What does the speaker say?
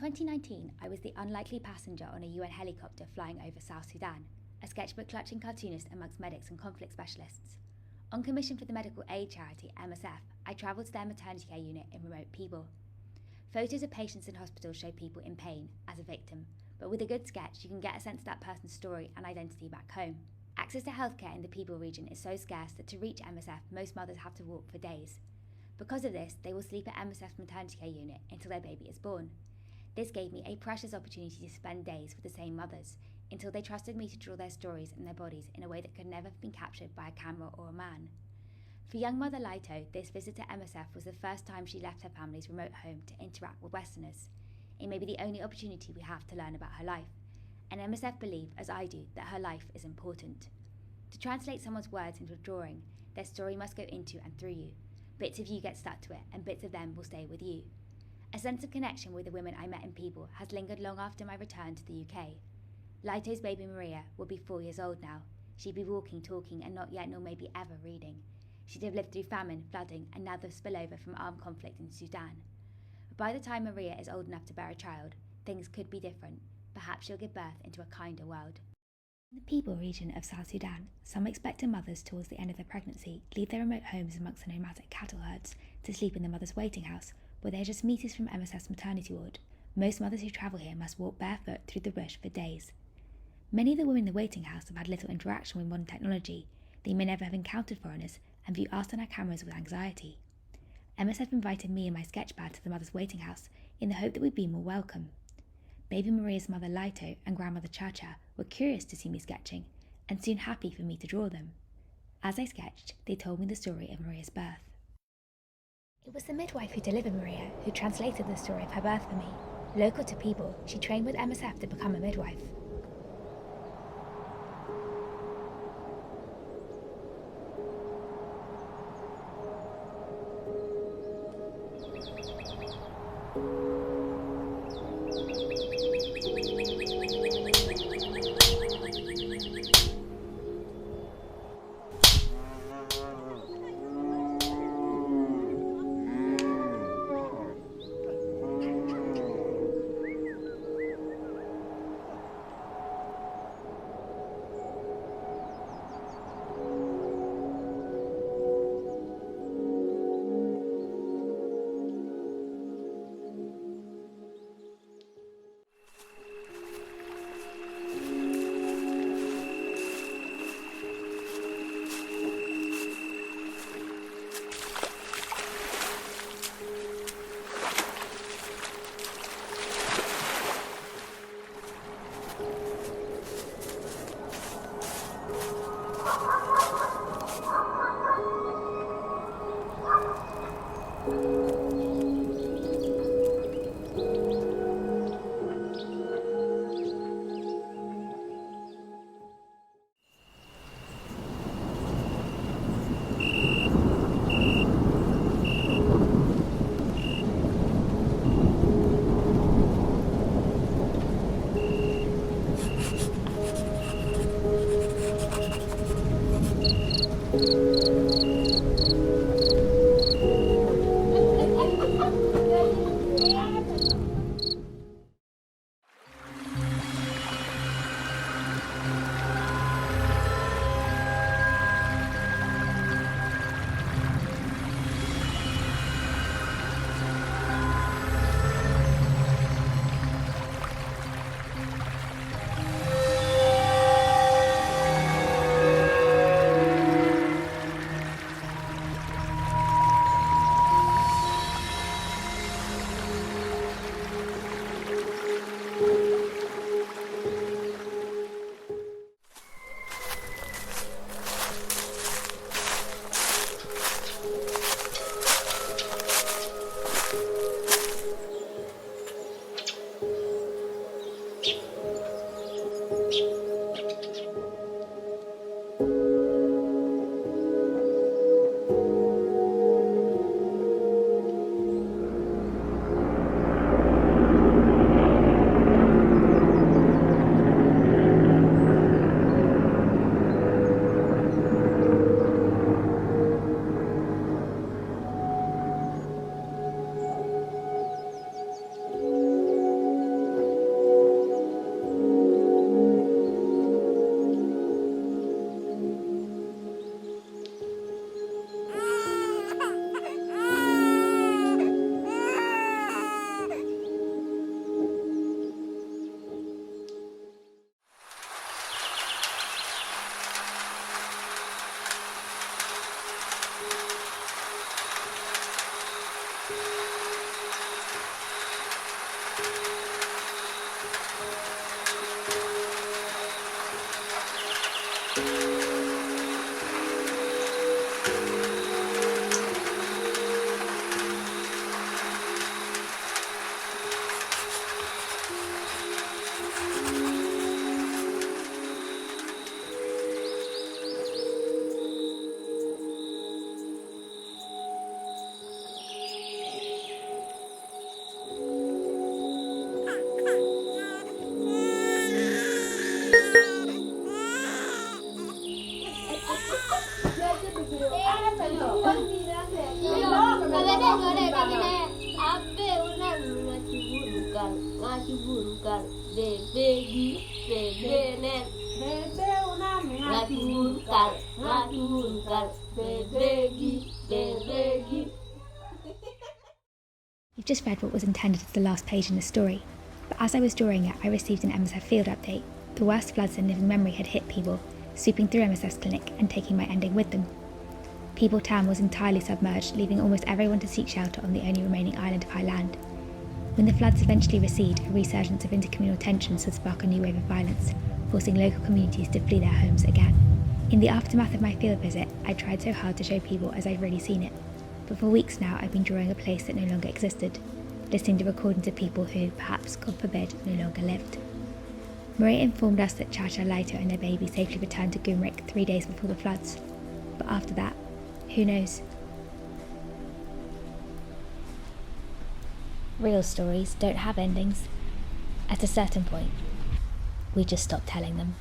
In 2019, I was the unlikely passenger on a UN helicopter flying over South Sudan, a sketchbook-clutching cartoonist amongst medics and conflict specialists. On commission for the medical aid charity MSF, I travelled to their maternity care unit in remote Pibor. Photos of patients in hospitals show people in pain, as a victim, but with a good sketch you can get a sense of that person's story and identity back home. Access to healthcare in the Pibor region is so scarce that to reach MSF, most mothers have to walk for days. Because of this, they will sleep at MSF's maternity care unit until their baby is born. This gave me a precious opportunity to spend days with the same mothers, until they trusted me to draw their stories and their bodies in a way that could never have been captured by a camera or a man. For young mother Laito, this visit to MSF was the first time she left her family's remote home to interact with Westerners. It may be the only opportunity we have to learn about her life, and MSF believe, as I do, that her life is important. To translate someone's words into a drawing, their story must go into and through you. Bits of you get stuck to it, and bits of them will stay with you. A sense of connection with the women I met in Pibor has lingered long after my return to the UK. Laito's baby Maria will be 4 years old now. She'd be walking, talking, and not yet nor maybe ever reading. She'd have lived through famine, flooding, and now the spillover from armed conflict in Sudan. But by the time Maria is old enough to bear a child, things could be different. Perhaps she'll give birth into a kinder world. In the Pibor region of South Sudan, some expectant mothers towards the end of their pregnancy leave their remote homes amongst the nomadic cattle herds to sleep in the mother's waiting house, where they are just meters from MSF's maternity ward. Most mothers who travel here must walk barefoot through the bush for days. Many of the women in the waiting house have had little interaction with modern technology. They may never have encountered foreigners and view us on our cameras with anxiety. MSF invited me and my sketchpad to the mother's waiting house in the hope that we'd be more welcome. Baby Maria's mother Laito and grandmother Chacha were curious to see me sketching and soon happy for me to draw them. As I sketched, they told me the story of Maria's birth. It was the midwife who delivered Maria who translated the story of her birth for me. Local to Pibor, she trained with MSF to become a midwife. You've just read what was intended as the last page in the story, but as I was drawing it, I received an MSF field update. The worst floods in living memory had hit Pibor, sweeping through MSF's clinic and taking my ending with them. Pibor town was entirely submerged, leaving almost everyone to seek shelter on the only remaining island of high land. When the floods eventually recede, a resurgence of intercommunal tensions would spark a new wave of violence, forcing local communities to flee their homes again. In the aftermath of my field visit, I tried so hard to show Pibor as I'd really seen it, but for weeks now I've been drawing a place that no longer existed, listening to recordings of people who, perhaps, God forbid, no longer lived. Maria informed us that Chacha, Laito and their baby safely returned to Gumrick 3 days before the floods, but after that, who knows? Real stories don't have endings. At a certain point, we just stop telling them.